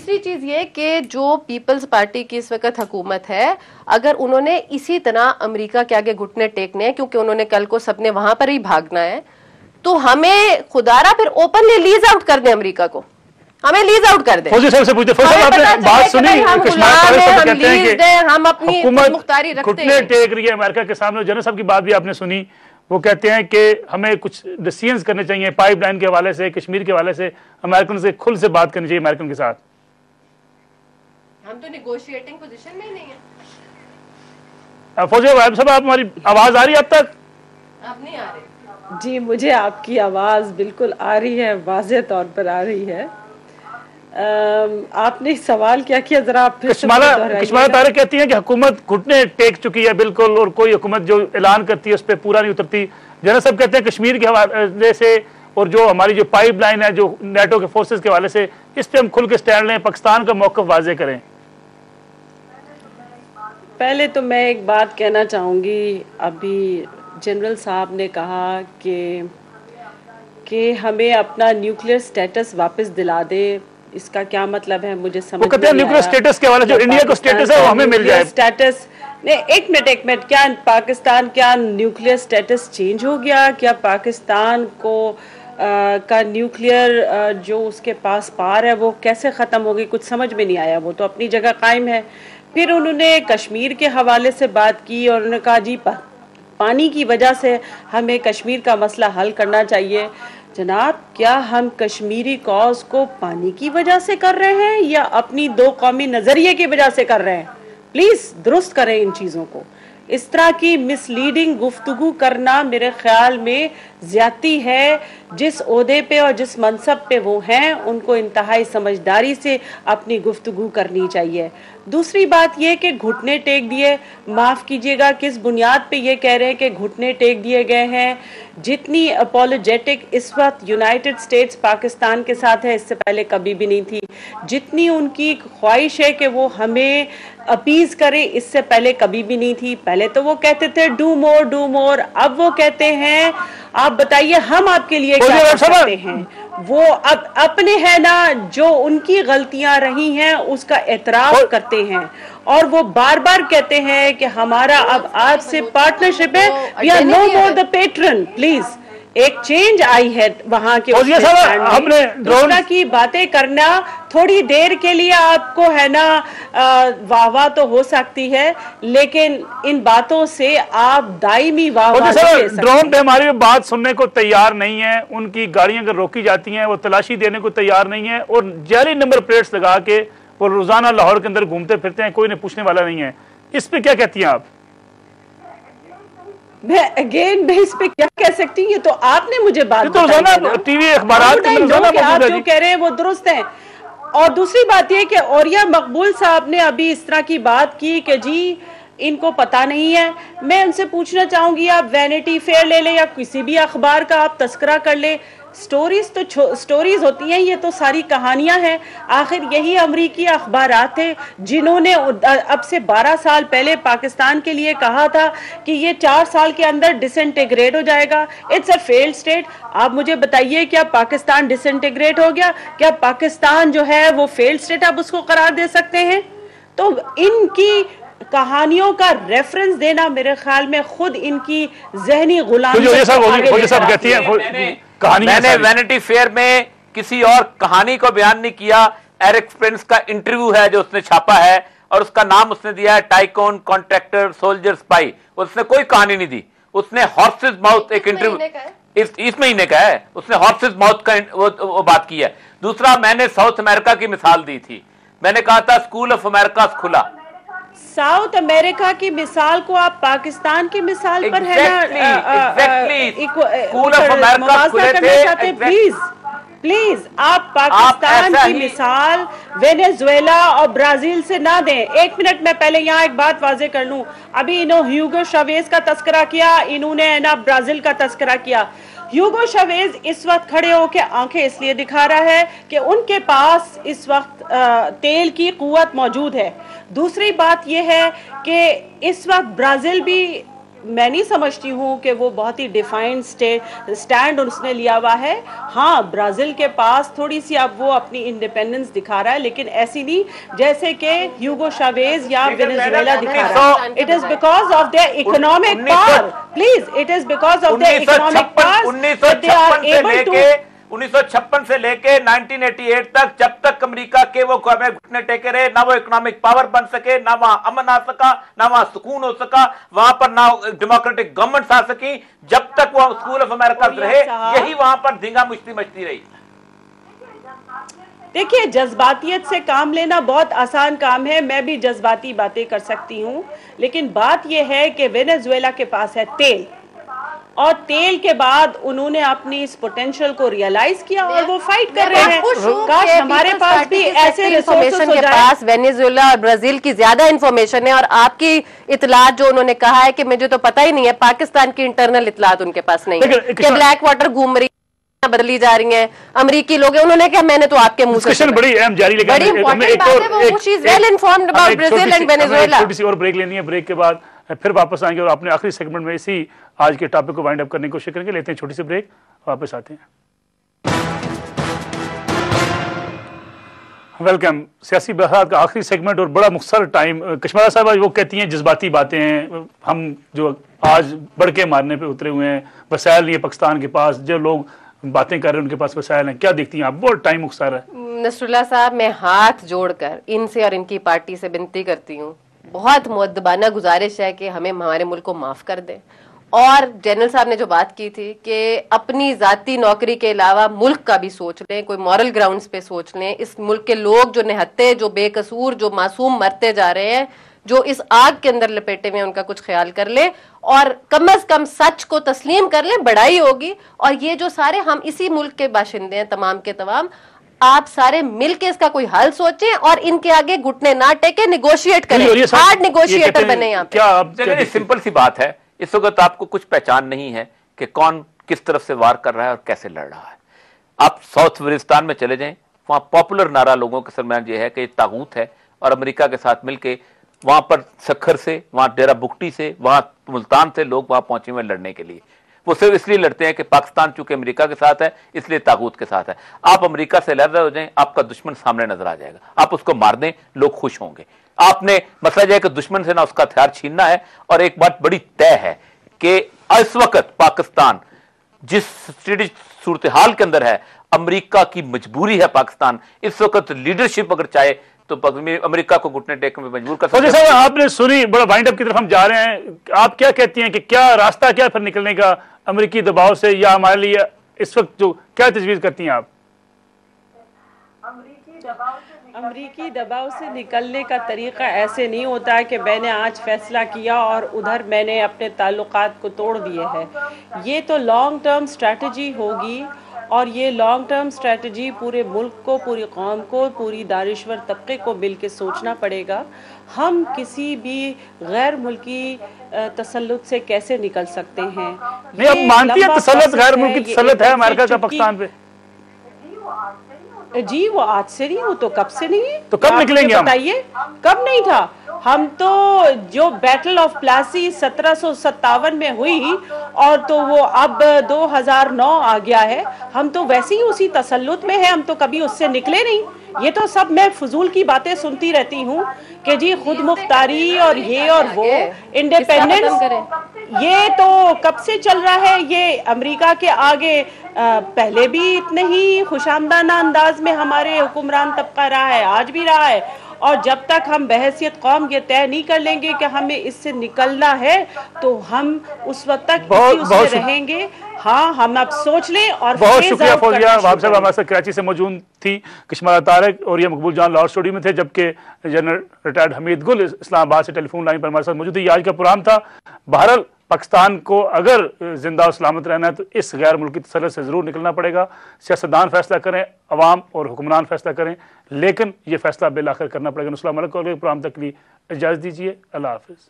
دوسری چیز یہ کہ جو پیپلز پارٹی کی اس وقت حکومت ہے، اگر انہوں نے اسی طرح امریکہ کے آگے گھٹنے ٹیکنے ہیں، کیونکہ انہوں نے کل کو سب نے وہاں پر ہی بھاگنا ہے، تو ہمیں خدارا پھر اوپنلی لیز آؤٹ کر دیں امریکہ کو، ہمیں لیز آؤٹ کر دیں. فوزی صاحب سے پوچھتے ہیں، فوزی صاحب آپ نے بات سنی ہم لیز دیں، ہم اپنی مختاری رکھتے ہیں، گھٹنے ٹیک رہی ہے امریکہ کے سامنے. جنرل صاحب کی بات بھی آپ نے سنی، وہ کہتے ہیں کہ ہمیں کچھ ڈیسیژنز کرنے چاہیے پائپ لائن کے حوالے سے، کشمیر کے حوالے سے، امریکن سے کھل سے بات کرنی چاہیے امریکن کے ساتھ. ہم تو نیگوشیٹنگ پوزیشن میں ہی نہیں ہیں. فوزی صاحب آپ ہماری آواز آ رہی ہے اب تک؟ اب نہیں آ رہی. جی مجھے آپ کی آواز بالکل آ رہی ہے، واضح طور پر آ رہی ہے. آپ نے سوال کیا کیا ذرا آپ پھر سے کشمالہ طارق کہتی ہیں کہ حکومت گھٹنے ٹیک چکی ہے بالکل، اور کوئی حکومت جو اعلان کرتی ہے اس پہ پورا نہیں اترتی. جنرل صاحب کہتے ہیں کشمیر کے حوالے سے اور جو ہماری جو پائپ لائن ہے جو نیٹو کے فورسز کے حوالے سے، اس پہ ہم کھل کے سٹینڈ لیں، پاکستان کا موقف واضح کریں. پہلے تو میں ایک بات کہنا چاہوں گی، ابھی جنرل صاحب نے کہا کہ ہمیں اپنا نیوکلیئر سٹیٹس واپس دلا دے. اس کا کیا مطلب ہے مجھے سمجھ نہیں آیا. نیوکلیئر سٹیٹس کے حوالے جو انڈیا کو سٹیٹس ہے وہ ہمیں مل جائے. سٹیٹس نہیں، ایک منٹ، کیا پاکستان کیا نیوکلیئر سٹیٹس چینج ہو گیا؟ کیا پاکستان کا نیوکلیئر جو اس کے پاس پار ہے وہ کیسے ختم ہو گئی؟ کچھ سمجھ میں نہیں آیا. وہ تو اپنی جگہ قائم ہے. پھر انہوں نے کشمیر کے حوالے سے بات کی اور انہوں نے کہا جی پانی کی وجہ سے ہمیں کشمیر کا مسئلہ حل کرنا چاہیے. جناب کیا ہم کشمیری کاز کو پانی کی وجہ سے کر رہے ہیں یا اپنی دو قومی نظریے کی وجہ سے کر رہے ہیں؟ پلیز درست کریں ان چیزوں کو. اس طرح کی مس لیڈنگ گفتگو کرنا میرے خیال میں زیادتی ہے. جس عہدے پہ اور جس منصب پہ وہ ہیں ان کو انتہائی سمجھداری سے اپنی گفتگو کرنی چاہیے. دوسری بات یہ کہ گھٹنے ٹیک دیے، معاف کیجیے گا کس بنیاد پہ یہ کہہ رہے ہیں کہ گھٹنے ٹیک دیے گئے ہیں؟ جتنی اپولوجیٹک اس وقت یونائٹڈ سٹیٹس پاکستان کے ساتھ ہے اس سے پہلے کبھی بھی نہیں تھی. جتنی ان کی خواہش ہے کہ وہ ہمیں اپیز کرے اس سے پہلے کبھی بھی نہیں تھی. پہلے تو وہ کہتے تھے ڈو مور، اب وہ کہتے ہیں آپ بتائیے ہم آپ کے لیے کیا کر سکتے ہیں. وہ اب اپنے ہیں نا جو ان کی غلطیاں رہی ہیں اس کا اعتراف کرتے ہیں اور وہ بار بار کہتے ہیں کہ ہمارا اب آپ سے پارٹنرشپ ہے. We are no more the pattern. Please ایک چینج آئی ہے وہاں کے دوسرا کی باتیں کرنا تھوڑی دیر کے لیے آپ کو ہے نا واہ واہ تو ہو سکتی ہے، لیکن ان باتوں سے آپ دائمی واہ واہ نہیں لے سکتے. ڈرون پہ ہماری بات سننے کو تیار نہیں ہے. ان کی گاڑیاں اگر روکی جاتی ہیں وہ تلاشی دینے کو تیار نہیں ہے اور جعلی نمبر پلیٹس لگا کے وہ روزانہ لاہور کے اندر گھومتے پھرتے ہیں، کوئی نے پوچھنے والا نہیں ہے. اس پہ کیا کہتی ہیں آپ؟ میں اس پہ کیا کہہ سکتی ہوں؟ یہ تو آپ نے مجھے بات ٹی وی اخبارات آپ جو کہہ رہے ہیں وہ درست ہیں. اور دوسری بات یہ کہ اوریہ مقبول صاحب نے ابھی اس طرح کی بات کی کہ جی ان کو پتہ نہیں ہے. میں ان سے پوچھنا چاہوں گی آپ وینٹی فیئر لے لیں یا کسی بھی اخبار کا آپ تذکرہ کر لیں، سٹوریز تو سٹوریز ہوتی ہیں، یہ تو ساری کہانیاں ہیں. آخر یہی امریکی اخبارات تھے جنہوں نے اب سے 12 سال پہلے پاکستان کے لیے کہا تھا کہ یہ 4 سال کے اندر ڈس انٹیگریٹ ہو جائے گا. It's a failed state. آپ مجھے بتائیے کیا پاکستان ڈس انٹیگریٹ ہو گیا؟ کیا پاکستان جو ہے وہ فیلڈ اسٹیٹ آپ اس کو قرار دے سکتے ہیں؟ تو ان کی کہانیوں کا ریفرنس دینا میرے خیال میں خود ان کی ذہنی غلامی. میں نے وینٹی فیئر میں کسی اور کہانی کو بیان نہیں کیا. ایرک پرنس کا انٹرویو ہے جو اس نے چھاپا ہے اور اس کا نام اس نے دیا ہے ٹائکون کانٹریکٹر سولجر سپائی. اس نے کوئی کہانی نہیں دی. اس نے ہارسز ماؤتھ ایک انٹرویو اس مہینے کا ہے، اس نے ہارسز ماؤتھ کا وہ بات کی ہے. دوسرا میں نے ساؤتھ امریکہ کی مثال دی تھی. میں نے کہا تھا اسکول آف امریکہ کھلا. ساؤتھ امریکہ کی مثال کو آپ پاکستان کی مثال پر ہے پلیز آپ پاکستان کی مثال وینیزویلا اور برازیل سے نہ دیں. ایک منٹ میں پہلے یہاں ایک بات واضح کر لوں. ابھی انہوں ہیوگو شاویز کا تذکرہ کیا، انہوں نے نا برازیل کا تذکرہ کیا. ہیوگو شاویز اس وقت کھڑے ہو کے آنکھیں اس لیے دکھا رہا ہے کہ ان کے پاس اس وقت تیل کی قوت موجود ہے. دوسری بات یہ ہے کہ اس وقت برازیل بھی میں نہیں سمجھتی ہوں کہ وہ بہت ہی ڈیفائنڈ سٹینڈ اس نے لیا ہوا ہے. ہاں برازیل کے پاس تھوڑی سی اب وہ اپنی انڈیپینڈنس دکھا رہا ہے, لیکن ایسی نہیں جیسے کہ ہیوگو شاویز یا وینزویلا دکھا رہا ہے. It is because of their economic power, please, it is because of their economic power they are able to. 1956 سے لے کے 1988 تک جب تک امریکہ کے وہ ہمیں گھٹنے ٹیکے رہے, نہ وہ اکنامک پاور بن سکے, نہ وہاں امن آ سکا, نہ وہاں سکون ہو سکا, وہاں پر نہ ڈیموکریٹک گورنمنٹس آ سکی. جب تک وہ اسکول آف امریکہ رہے, یہی وہاں پر دھینگا مچتی مچتی رہی. دیکھیے جذباتیت سے کام لینا بہت آسان کام ہے, میں بھی جذباتی باتیں کر سکتی ہوں, لیکن بات یہ ہے کہ وینزویلا کے پاس ہے تیل, اور تیل کے بعد انہوں نے اپنی اس پوٹینشل کو ریئلائز کیا اور وہ فائٹ کر رہے ہیں. کاش ہمارے پاس بھی ایسے ریسورسز ہو جائیں. وینیزویلا اور برازیل کی زیادہ انفارمیشن ہے, اور آپ کی اطلاعات جو انہوں نے کہا ہے کہ مجھے تو پتہ ہی نہیں ہے, پاکستان کی انٹرنل اطلاعات ان کے پاس نہیں ہے کہ بلیک واٹر گھوم رہی بدلی جا رہی ہیں, امریکی لوگ ہیں, انہوں نے کہا میں نے تو آپ کے منہ سے بڑی اہم جاری, بڑی امپورٹنٹ بات ہے, وہ she is well informed about Brazil and Venezuela. چھوٹی سی اور بریک لینی ہے, بریک کے بعد پھر واپس آئیں گے اور اپنے آخری سیگمنٹ میں اسی آج کے ٹاپک کو وائنڈ اپ کرنے کی کوشش کریں گے. لیتے ہیں چھوٹی سی بریک, واپس آتے ہیں. ویلکم. سیاسی بحثات کا آخری سیگمنٹ اور بڑا مختصر ٹائم. کشمیرہ صاحب وہ کہتی ہیں جذباتی باتیں ہیں, ہم جو آج بڑھ کے مارنے پہ اترے ہوئے ہیں, وسائل نہیں ہے پاکستان کے پاس, جو لوگ باتیں کر رہے ہیں ان کے پاس وسائل ہیں, کیا دیکھتی ہیں آپ؟ بہت ٹائم مختصر ہے. نصر اللہ صاحب, میں ہاتھ جوڑ کر ان سے اور ان کی پارٹی سے بنتی کرتی ہوں, بہت مؤدبانہ گزارش ہے کہ ہمیں ہمارے ملک کو معاف کر دیں. اور جنرل صاحب نے جو بات کی تھی کہ اپنی ذاتی نوکری کے علاوہ ملک کا بھی سوچ لیں, کوئی مورل گراؤنڈز پہ سوچ لیں. اس ملک کے لوگ جو نہتے, جو بے قصور, جو معصوم مرتے جا رہے ہیں, جو اس آگ کے اندر لپیٹے ہوئے, ان کا کچھ خیال کر لیں اور کم از کم سچ کو تسلیم کر لیں, بڑائی ہوگی. اور یہ جو سارے ہم اسی ملک کے باشندے ہیں تمام کے تمام, آپ سارے مل کے اس کا کوئی حل سوچیں اور ان کے آگے گھٹنے نہ ٹیکے, نیگوشیٹ کریں, ہارڈ نیگوشیٹر بنے. یہاں پہ سمپل سی بات ہے, اس وقت آپ کو کچھ پہچان نہیں ہے کہ کون کس طرف سے وار کر رہا ہے اور کیسے لڑ رہا ہے. آپ ساؤتھ وزیرستان میں چلے جائیں, وہاں پاپولر نعرہ لوگوں کے درمیان یہ ہے کہ یہ طاغوت ہے, اور امریکہ کے ساتھ مل کے وہاں پر سکھر سے, وہاں ڈیرہ بگٹی سے, وہاں ملتان سے لوگ وہاں پہنچے ہوئے لڑنے کے لیے. وہ صرف اس لیے لڑتے ہیں کہ پاکستان چونکہ امریکہ کے ساتھ ہے اس لیے طاغوت کے ساتھ ہے. آپ امریکہ سے لڑ رہے ہو جائیں, آپ کا دشمن سامنے نظر آ جائے گا, آپ اس کو مار دیں, لوگ خوش ہوں گے. آپ نے مسئلہ یہ ہے کہ دشمن سے نہ اس کا ہتھیار چھیننا ہے. اور ایک بات بڑی طے ہے کہ اس وقت پاکستان جس صورتحال کے اندر ہے, امریکہ کی مجبوری ہے پاکستان اس وقت لیڈرشپ اگر چاہے تو امریکہ کو گھٹنے ٹیکنے میں مجبور کر سکتے ہیں. آپ نے سنی, بڑا وائنڈ اپ کی طرف ہم جا رہے ہیں, آپ کیا کہتی ہیں کہ کیا راستہ کیا پھر نکلنے کا امریکی دباؤ سے, یا ہمارے لیے اس وقت جو کیا تجویز کرتی ہیں آپ؟ امریکی دباؤ سے نکلنے کا طریقہ ایسے نہیں ہوتا ہے کہ میں نے آج فیصلہ کیا اور ادھر میں نے اپنے تعلقات کو توڑ دیے ہیں. یہ تو لانگ ٹرم اسٹریٹجی ہوگی, اور یہ لانگ ٹرم اسٹریٹجی پورے ملک کو, پوری قوم کو, پوری دانشور طبقے کو مل کے سوچنا پڑے گا. ہم کسی بھی غیر ملکی تسلط سے کیسے نکل سکتے ہیں؟ نہیں, اب مانتی ہے تسلط, غیر ملکی تسلط ہے امریکہ کا پاکستان پہ؟ جی وہ آج سے نہیں, وہ تو کب سے نہیں ہے. تو کب نکلیں گے ہم؟ بتائیے کب نہیں تھا. ہم تو جو بیٹل آف پلاسی 1757 میں ہوئی اور تو وہ اب 2009 آ گیا ہے, ہم تو ویسے ہی اسی تسلط میں ہیں, ہم تو کبھی اس سے نکلے نہیں. یہ تو سب میں فضول کی باتیں سنتی رہتی ہوں کہ جی خود مختاری اور یہ اور وہ انڈیپینڈنس, یہ تو کب سے چل رہا ہے. یہ امریکہ کے آگے پہلے بھی اتنے ہی خوش آمدانہ انداز میں ہمارے حکمران طبقہ رہا ہے, آج بھی رہا ہے. اور جب تک ہم بحیثیت قوم یہ طے نہیں کر لیں گے کہ ہمیں اس سے نکلنا ہے تو ہم اس وقت تک اس میں رہیں گے. ہاں ہم اب سوچ لیں. اور بہت شکریہ فوزیہ وہاب صاحب ہمارے ساتھ کراچی سے موجود تھی, کشمیرہ طارق اور یہ مقبول جان لاہور اسٹوڈیو میں تھے, جبکہ جنرل ریٹائرڈ حمید گل اسلام آباد سے ٹیلی فون لائن پر ہمارے ساتھ موجود تھی. یہ آج کا پروگرام تھا. بہرحال پاکستان کو اگر زندہ و سلامت رہنا ہے تو اس غیر ملکی تسلط سے ضرور نکلنا پڑے گا. سیاستدان فیصلہ کریں, عوام اور حکمران فیصلہ کریں, لیکن یہ فیصلہ بالآخر کرنا پڑے گا. السلام علیکم. پروگرام تک کے لیے اجازت دیجیے. اللہ حافظ.